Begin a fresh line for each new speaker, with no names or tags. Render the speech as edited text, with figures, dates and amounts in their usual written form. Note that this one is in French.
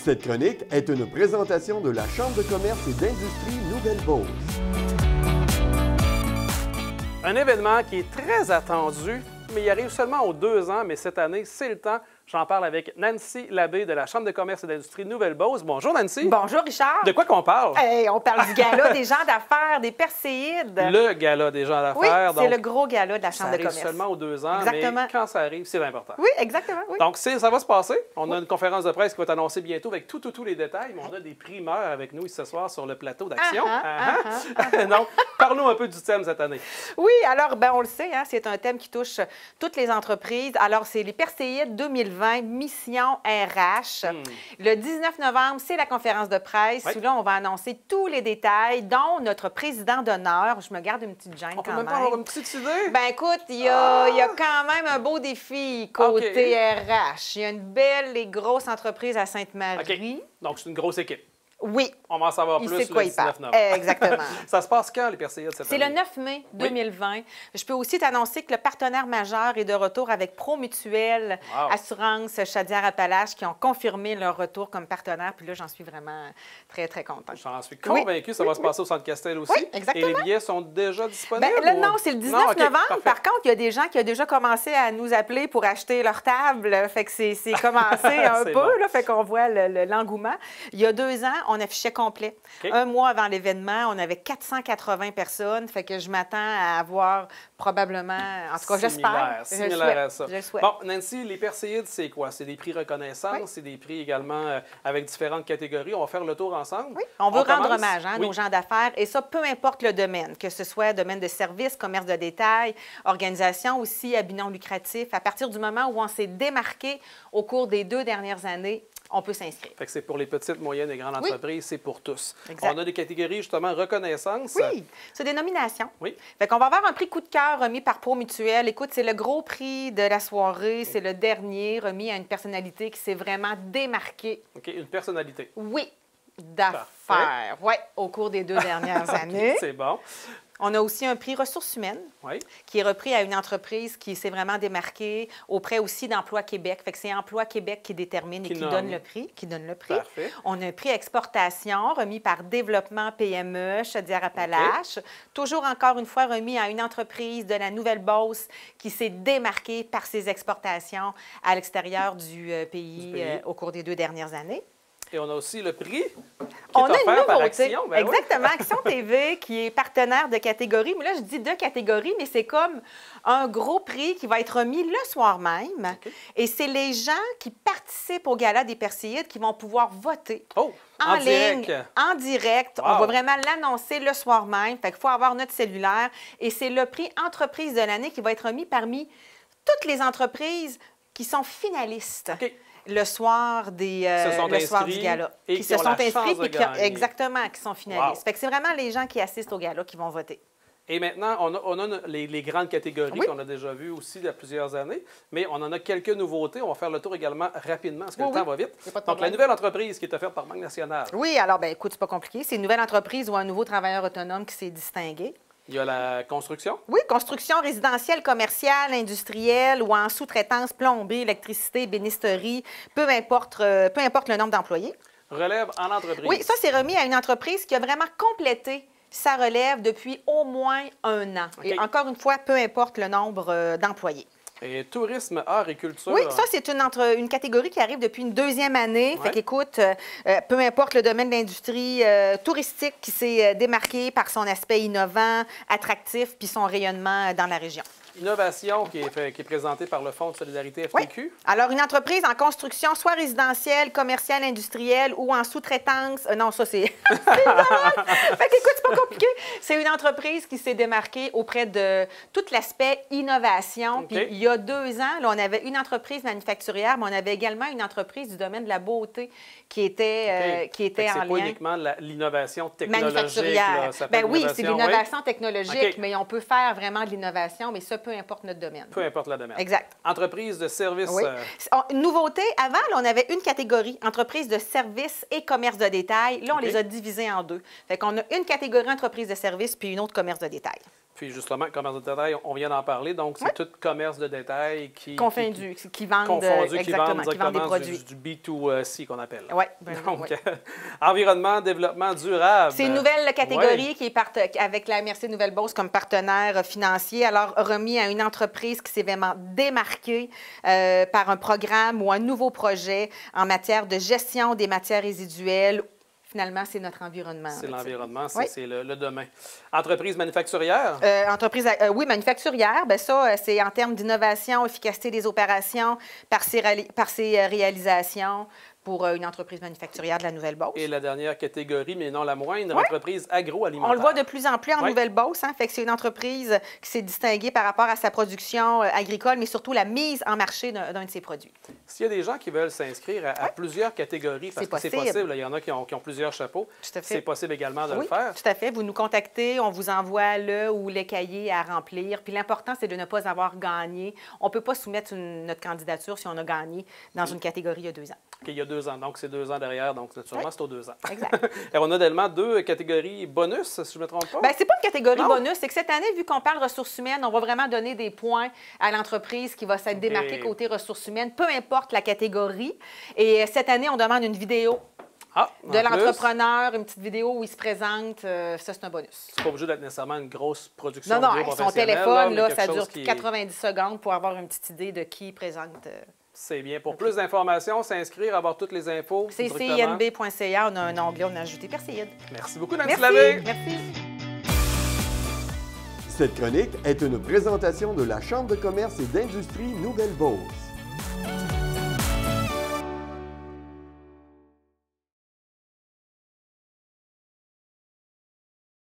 Cette chronique est une présentation de la Chambre de commerce et d'industrie Nouvelle-Beauce.
Un événement qui est très attendu, mais il arrive seulement aux 2 ans, mais cette année, c'est le temps. J'en parle avec Nancy Labbé de la Chambre de commerce et d'industrie Nouvelle-Beauce. Bonjour, Nancy.
Bonjour, Richard.
De quoi qu'on parle?
On parle du gala des gens d'affaires, des Perséides.
Le gala des gens
Oui,
d'affaires.
c'est le gros gala de la Chambre de commerce.
Ça arrive seulement aux 2 ans,
Exactement.
mais quand ça arrive, c'est important.
Oui, exactement. Oui.
Donc, ça va se passer. On a une conférence de presse qui va être annoncée bientôt avec tous les détails, mais on a des primeurs avec nous ici ce soir sur le plateau d'Action. Donc, parlons un peu du thème cette année.
Oui, alors, on le sait, hein, c'est un thème qui touche toutes les entreprises. Alors, c'est les Perséides 2020, mission RH. Le 19 novembre, c'est la conférence de presse où là, on va annoncer tous les détails, dont notre président d'honneur. Je me garde une petite gêne
On peut
quand
même pas avoir une petite idée?
Ben écoute, il y a quand même un beau défi côté RH. Il y a une belle et grosse entreprise à Sainte-Marie.
OK. Donc, c'est une grosse équipe.
Oui.
On va en savoir plus le 19 novembre.
Exactement.
Ça se passe quand, les Perséides, cette année?
C'est le 9 mai 2020. Je peux aussi t'annoncer que le partenaire majeur est de retour avec ProMutuelle, Assurance Chaudière-Appalaches, qui ont confirmé leur retour comme partenaire. Puis là, j'en suis vraiment très, très contente.
J'en suis convaincue. Ça va se passer au Centre Castel aussi.
Oui, exactement.
Et les billets sont déjà disponibles?
Là, non, c'est le 19 novembre.
Parfait.
Par contre, il y a des gens qui ont déjà commencé à nous appeler pour acheter leur table. Fait que c'est commencé un peu.
Bon.
Là, fait qu'on voit l'engouement. Il y a 2 ans, on affichait complet.
OK.
Un mois avant l'événement, on avait 480 personnes. Fait que je m'attends à avoir probablement, en tout cas, j'espère.
Similaire à ça.
Je le souhaite.
Bon, Nancy, les Perséides, c'est quoi? C'est des prix reconnaissance, c'est des prix également avec différentes catégories. On va faire le tour ensemble.
Oui. On veut rendre
commence?
hommage à nos gens d'affaires, et ça, peu importe le domaine, que ce soit domaine de service, commerce de détail, organisation aussi à but non lucratif. À partir du moment où on s'est démarqué au cours des 2 dernières années, on peut s'inscrire.
Fait que c'est pour les petites, moyennes et grandes entreprises, c'est pour tous.
Exact.
On a des catégories, justement, reconnaissance.
Oui, c'est des nominations.
Oui.
Fait qu'on va avoir un prix coup de cœur remis par ProMutuelle. Écoute, c'est le gros prix de la soirée. C'est le dernier remis à une personnalité qui s'est vraiment démarquée.
OK, une personnalité.
Oui, d'affaires. Oui, au cours des 2 dernières années.
C'est bon.
On a aussi un prix ressources humaines qui est repris à une entreprise qui s'est vraiment démarquée auprès aussi d'Emploi Québec. Fait que c'est Emploi Québec qui détermine et qui donne le prix.
Parfait.
On a un prix exportation remis par Développement PME Chaudière-Appalaches. Toujours encore une fois remis à une entreprise de la Nouvelle-Beauce qui s'est démarquée par ses exportations à l'extérieur du pays au cours des 2 dernières années.
Et on a aussi le prix
On a une nouveauté.
Action. Ben
exactement. Action TV qui est partenaire de catégorie. Mais là, je dis de catégorie, mais c'est comme un gros prix qui va être remis le soir même.
OK.
Et c'est les gens qui participent au Gala des Perséides qui vont pouvoir voter.
En
ligne,
direct.
en direct.
Wow.
On va vraiment l'annoncer le soir même. Fait qu'il faut avoir notre cellulaire. Et c'est le prix entreprise de l'année qui va être remis parmi toutes les entreprises qui sont finalistes.
OK.
Le soir du gala.
Et
qui se sont inscrits
et
exactement, qui sont finalistes.
Wow.
Fait que c'est vraiment les gens qui assistent au gala qui vont voter.
Et maintenant, on a les grandes catégories qu'on a déjà vues aussi il y a plusieurs années, mais on en a quelques nouveautés. On va faire le tour également rapidement, parce que le temps va vite. Donc, la nouvelle entreprise qui est offerte par Banque nationale.
Oui, alors, écoute, c'est pas compliqué. C'est une nouvelle entreprise ou un nouveau travailleur autonome qui s'est distingué.
Il y a la construction.
Oui, construction résidentielle, commerciale, industrielle ou en sous-traitance, plomberie, électricité, bénisterie, peu importe le nombre d'employés.
Relève en entreprise.
Oui, ça, c'est remis à une entreprise qui a vraiment complété sa relève depuis au moins 1 an.
Okay.
Et encore une fois, peu importe le nombre d'employés.
Et tourisme, art et culture.
Oui, ça, c'est une catégorie qui arrive depuis une 2e année.
Ouais.
Fait qu'écoute, peu importe le domaine de l'industrie touristique qui s'est démarqué par son aspect innovant, attractif, puis son rayonnement dans la région.
Innovation qui est présentée par le Fonds de solidarité FTQ.
Oui. Alors, une entreprise en construction, soit résidentielle, commerciale, industrielle ou en sous-traitance. Non, ça, c'est... Fait qu'écoute, c'est pas compliqué. C'est une entreprise qui s'est démarquée auprès de tout l'aspect innovation. Puis, il y a 2 ans, là, on avait une entreprise manufacturière, mais on avait également une entreprise du domaine de la beauté qui était en lien.
C'est pas uniquement l'innovation technologique.
Manufacturière. Oui, c'est de l'innovation technologique,
Okay.
mais on peut faire vraiment de l'innovation, mais ça, peu importe notre domaine.
Peu importe le domaine.
Exact.
Entreprise de service.
Oui. Nouveauté, avant, là, on avait une catégorie, entreprise de service et commerce de détail. Là, on les a divisés en 2. Fait qu'on a une catégorie entreprise de service puis une autre commerce de détail.
Puis justement, commerce de détail, on vient d'en parler. Donc, c'est tout commerce de détail qui vendent
des produits.
Du B2C qu'on appelle.
Oui.
Donc, environnement, développement durable.
C'est une nouvelle catégorie qui est avec la MRC Nouvelle-Beauce comme partenaire financier. Alors, remis à une entreprise qui s'est vraiment démarquée par un programme ou un nouveau projet en matière de gestion des matières résiduelles. Finalement, c'est notre environnement.
C'est l'environnement, c'est le demain. Entreprise manufacturière?
Oui, manufacturière. Bien, ça, c'est en termes d'innovation, efficacité des opérations, par ses réalisations pour une entreprise manufacturière de la Nouvelle-Beauce.
Et la dernière catégorie, mais non la moindre, entreprise agroalimentaire.
On le voit de plus en plus en Nouvelle-Beauce. Fait que c'est une entreprise qui s'est distinguée par rapport à sa production agricole, mais surtout la mise en marché d'un de ses produits.
S'il y a des gens qui veulent s'inscrire à plusieurs catégories, parce que c'est possible, il y en a qui ont plusieurs chapeaux, c'est possible également de le faire.
Tout à fait. Vous nous contactez, on vous envoie le ou les cahiers à remplir. Puis l'important, c'est de ne pas avoir gagné. On ne peut pas soumettre notre candidature si on a gagné dans une catégorie il y a 2 ans.
OK, il y a 2 ans. Donc, c'est 2 ans derrière. Donc, naturellement, c'est aux 2 ans.
Exact.
Et on a également 2 catégories bonus, si je ne me trompe pas.
Bien, c'est pas une catégorie bonus. C'est que cette année, vu qu'on parle ressources humaines, on va vraiment donner des points à l'entreprise qui va s'être démarquée côté ressources humaines, peu importe la catégorie. Et cette année, on demande une vidéo de l'entrepreneur, une petite vidéo où il se présente. Ça, c'est un bonus.
C'est pas obligé d'être nécessairement une grosse production.
Non, son téléphone, là, ça dure 90 secondes pour avoir une petite idée de qui présente.
C'est bien. Pour plus d'informations, s'inscrire, avoir toutes les infos.
C'est cinb.ca. On a un onglet, on a ajouté Perséide.
Merci beaucoup, Nancy Labbé.
Merci.
Cette chronique est une présentation de la Chambre de commerce et d'industrie Nouvelle-Beauce.